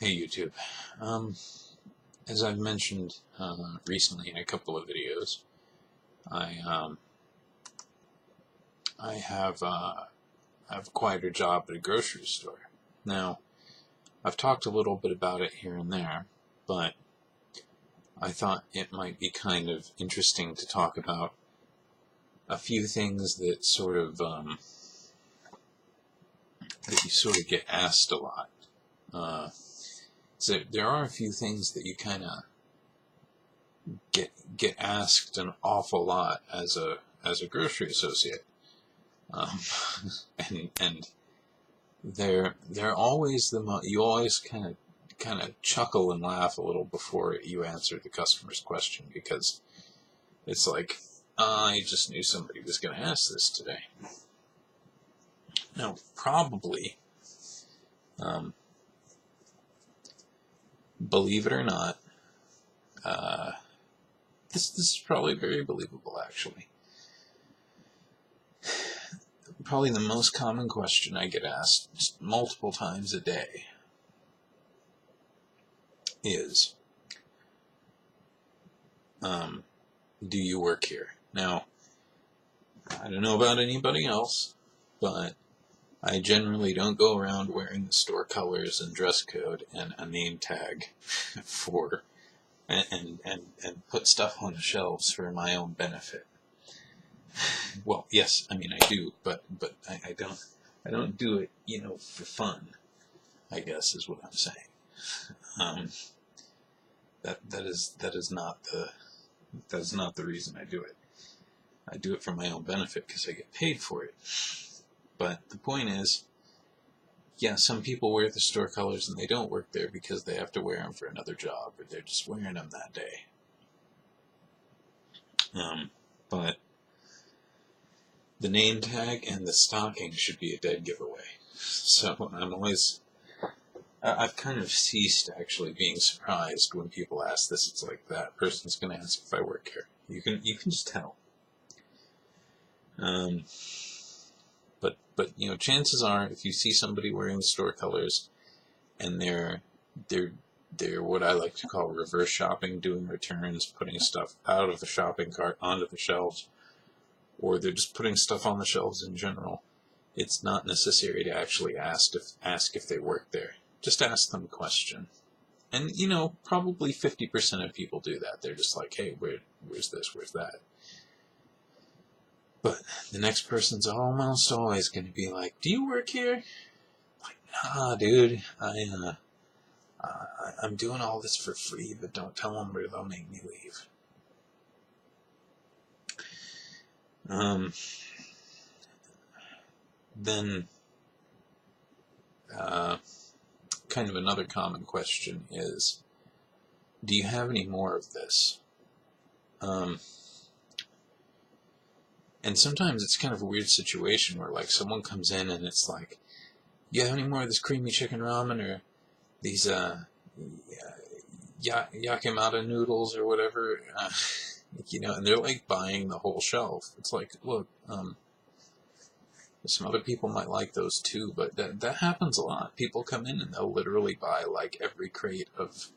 Hey YouTube. As I've mentioned recently in a couple of videos, I I've acquired a job at a grocery store. Now, I've talked a little bit about it here and there, but I thought it might be kind of interesting to talk about a few things that that you sort of get asked a lot. So there are a few things that you kind of get asked an awful lot as a grocery associate, and they're always you always kind of chuckle and laugh a little before you answer the customer's question, because it's like, I just knew somebody was going to ask this today. Now, probably, believe it or not, this is probably very believable, actually. Probably the most common question I get asked multiple times a day is, do you work here? Now, I don't know about anybody else, but I generally don't go around wearing the store colors and dress code and a name tag for and put stuff on the shelves for my own benefit. Well, yes, I mean I do, but I don't do it, for fun, I guess is what I'm saying. That is not the reason I do it. I do it for my own benefit because I get paid for it. But the point is, yeah, some people wear the store colors and they don't work there because they have to wear them for another job, or they're just wearing them that day. But the name tag and the stocking should be a dead giveaway. So I've kind of ceased actually being surprised when people ask this. It's like, that person's going to ask if I work here. You can just tell. But chances are, if you see somebody wearing the store colors and they're what I like to call reverse shopping, doing returns, putting stuff out of the shopping cart onto the shelves, or they're just putting stuff on the shelves in general, it's not necessary to actually ask if they work there. Just ask them a question. And, probably 50% of people do that. They're just like, hey, where's this, where's that? But the next person's almost always going to be like, do you work here? Like, nah, dude, I'm doing all this for free, but don't tell them or they'll make me leave. Then, kind of another common question is, do you have any more of this? And sometimes it's kind of a weird situation where, like, someone comes in and it's like, you have any more of this creamy chicken ramen, or these yakimata noodles or whatever, and they're like buying the whole shelf. It's like, look, some other people might like those too, but that happens a lot. People come in and they'll literally buy like every crate of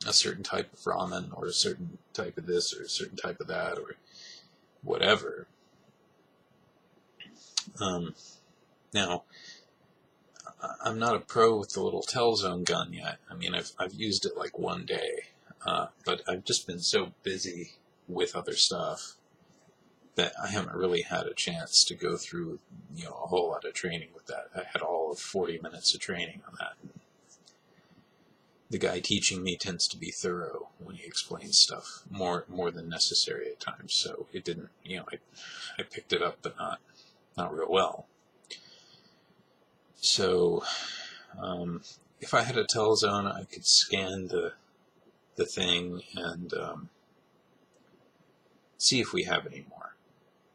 a certain type of ramen, or a certain type of this, or a certain type of that, or whatever. Now, I'm not a pro with the little Telzone gun yet. I mean, I've used it like one day, but I've just been so busy with other stuff that I haven't really had a chance to go through, a whole lot of training with that. I had all of 40 minutes of training on that. The guy teaching me tends to be thorough when he explains stuff, more than necessary at times. So it didn't, I picked it up, but not real well. So, if I had a Telzone, I could scan the thing and see if we have any more.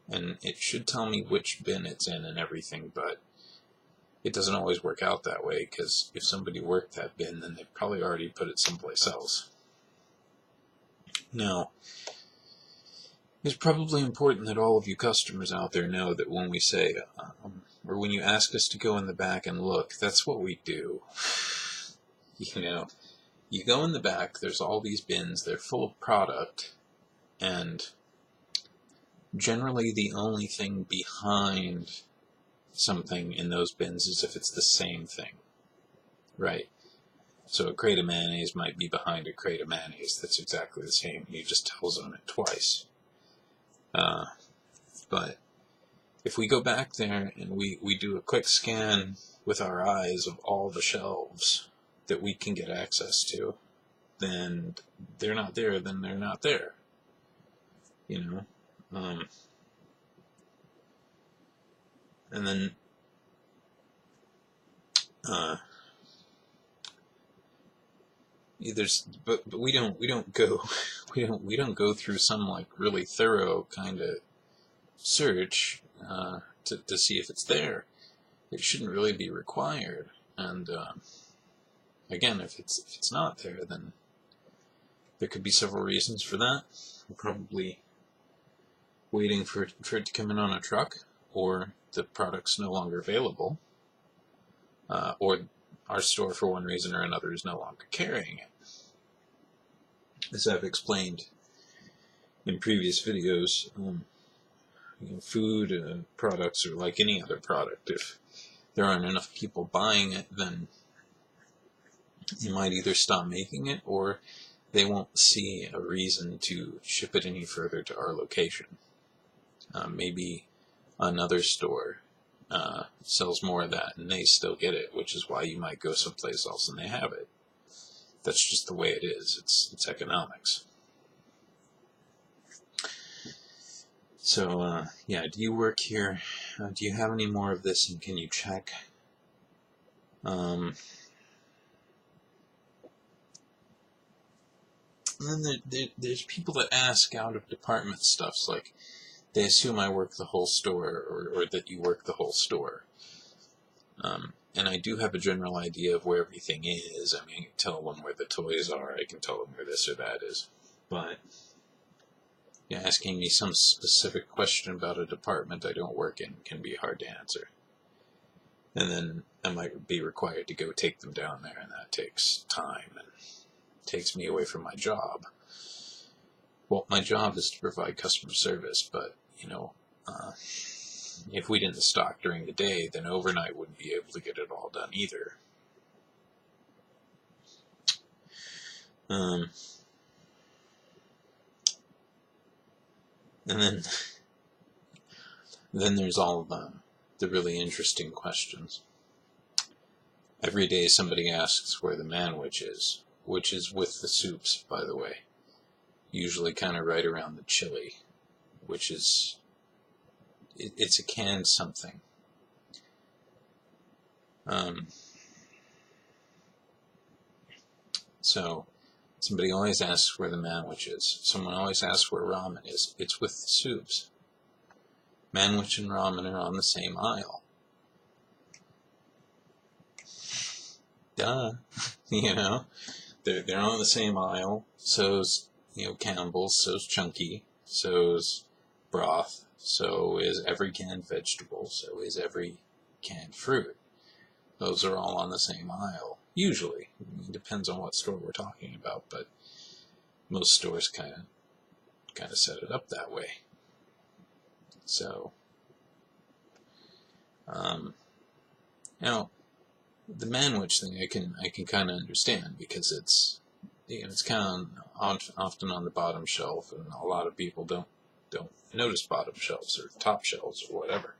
And it should tell me which bin it's in and everything, but it doesn't always work out that way, because if somebody worked that bin, then they've probably already put it someplace else. Now, It's probably important that all of you customers out there know that when we say, or when you ask us to go in the back and look, that's what we do. You know, you go in the back, there's all these bins, they're full of product, and generally the only thing behind something in those bins is if it's the same thing, right? So a crate of mayonnaise might be behind a crate of mayonnaise that's exactly the same. You just telezone it twice. But if we go back there and we do a quick scan with our eyes of all the shelves that we can get access to, then they're not there, then they're not there. You know? And then but we don't go through some like really thorough kind of search to see if it's there. It shouldn't really be required. And again, if it's not there, then there could be several reasons for that. We're probably waiting for it to come in on a truck, or the product's no longer available, or our store, for one reason or another, is no longer carrying it. As I've explained in previous videos, food products are like any other product. If there aren't enough people buying it, then you might either stop making it, or they won't see a reason to ship it any further to our location. Maybe another store sells more of that, and they still get it, which is why you might go someplace else and they have it. That's just the way it is. It's economics. So, yeah, do you work here? Do you have any more of this, and can you check? And then there's people that ask out of department stuffs, like they assume I work the whole store, or that you work the whole store. And I do have a general idea of where everything is. I mean, I can tell them where the toys are, I can tell them where this or that is. But asking me some specific question about a department I don't work in can be hard to answer. And then I might be required to go take them down there, and that takes time and takes me away from my job. Well, my job is to provide customer service, but, if we didn't stock during the day, then overnight wouldn't be able to get it all done either. And then there's all of the really interesting questions. Every day somebody asks where the manwich is, which is with the soups, by the way. Usually kind of right around the chili, which is, it's a canned something. So somebody always asks where the manwich is. Someone always asks where ramen is. It's with the soups. Manwich and ramen are on the same aisle. Duh. They're on the same aisle. So's, Campbell's, so's Chunky, so's broth, so is every canned vegetable, so is every canned fruit. Those are all on the same aisle. Usually. It depends on what store we're talking about, but most stores kind of set it up that way. So, the manwich thing I can kind of understand, because it's kind of often on the bottom shelf, and a lot of people don't notice bottom shelves or top shelves or whatever.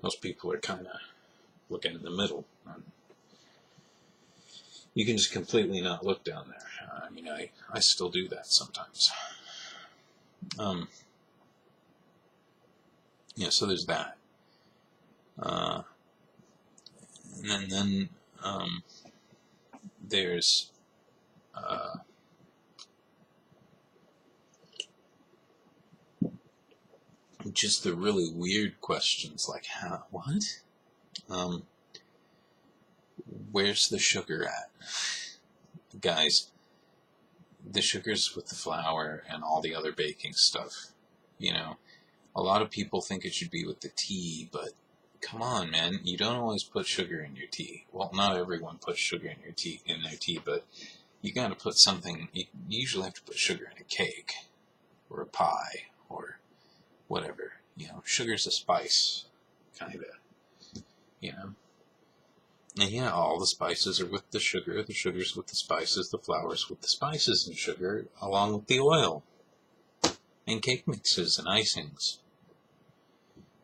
Most people are kind of looking in the middle. You can just completely not look down there. I still do that sometimes. So there's that. And then there's just the really weird questions, like what? Where's the sugar at? Guys, the sugar's with the flour and all the other baking stuff. You know, a lot of people think it should be with the tea, but come on, man. You don't always put sugar in your tea. Well, not everyone puts sugar in their tea, but you gotta put something. You usually have to put sugar in a cake, or a pie, or whatever. You know, sugar's a spice, kinda. You know? And yeah, all the spices are with the sugar's with the spices, the flour's with the spices and sugar, along with the oil, and cake mixes and icings,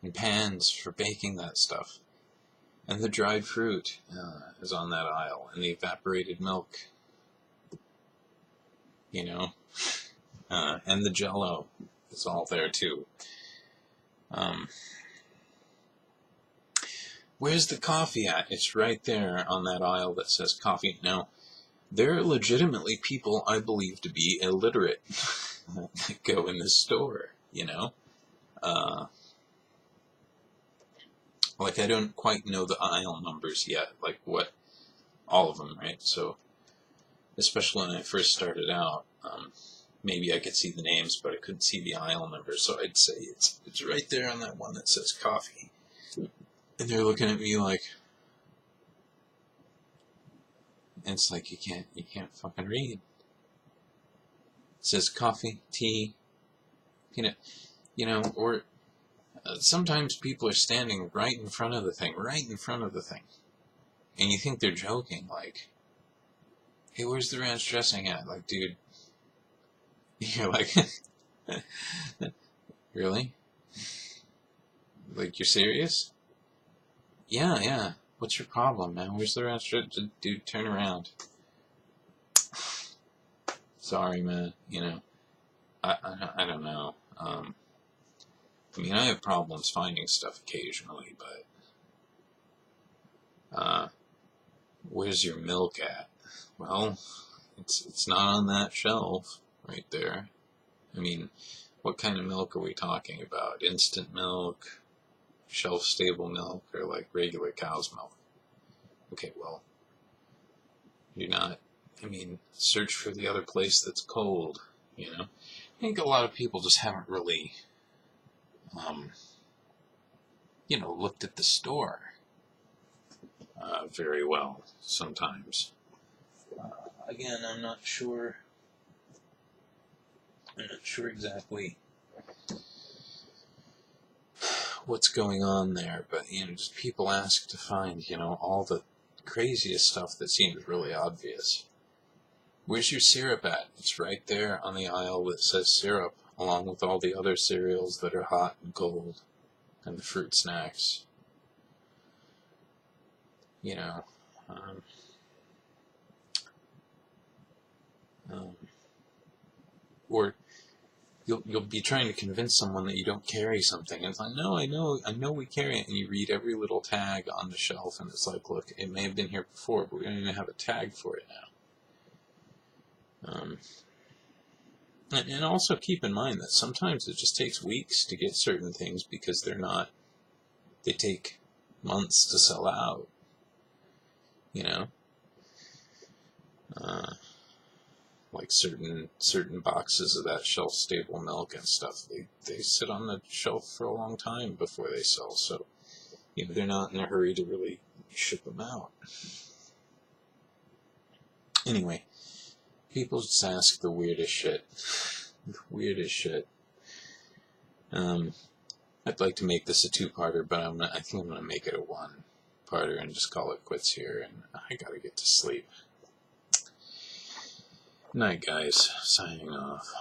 and pans for baking that stuff. And the dried fruit is on that aisle, and the evaporated milk, you know, and the Jell-O is all there too. Where's the coffee at? It's right there on that aisle that says coffee. Now, there are legitimately people I believe to be illiterate that go in this store, you know? Like, I don't quite know the aisle numbers yet, like what, all of them, right? So, especially when I first started out, maybe I could see the names, but I couldn't see the aisle numbers, so I'd say it's right there on that one that says coffee. And they're looking at me like, it's like you can't fucking read. It says coffee, tea, peanut, you know, or sometimes people are standing right in front of the thing, and you think they're joking, like, hey, where's the ranch dressing at? Like, dude, you're like, really? Like, you're serious? Yeah. What's your problem, man? Where's the ranch dressing? Dude, turn around. Sorry, man. You know, I don't know. I mean, I have problems finding stuff occasionally, but where's your milk at? Well, it's not on that shelf right there. I mean, what kind of milk are we talking about? Instant milk, shelf-stable milk, or like regular cow's milk? Okay, well, you're not. I mean, search for the other place that's cold, you know? I think a lot of people just haven't really, you know, looked at the store very well sometimes. Again, I'm not sure exactly what's going on there, but, you know, just people ask to find, you know, all the craziest stuff that seems really obvious. Where's your syrup at? It's right there on the aisle that says syrup, along with all the other cereals that are hot and cold, and the fruit snacks. You know, or you'll be trying to convince someone that you don't carry something, and it's like, no, I know we carry it, and you read every little tag on the shelf, and it's like, look, it may have been here before, but we don't even have a tag for it now. And also keep in mind that sometimes it just takes weeks to get certain things because they take months to sell out, you know? Like certain boxes of that shelf-stable milk and stuff, they sit on the shelf for a long time before they sell, so, you know, they're not in a hurry to really ship them out. Anyway, people just ask the weirdest shit. I'd like to make this a two-parter, but I think I'm going to make it a one-parter and just call it quits here, and I gotta get to sleep. Night, guys. Signing off.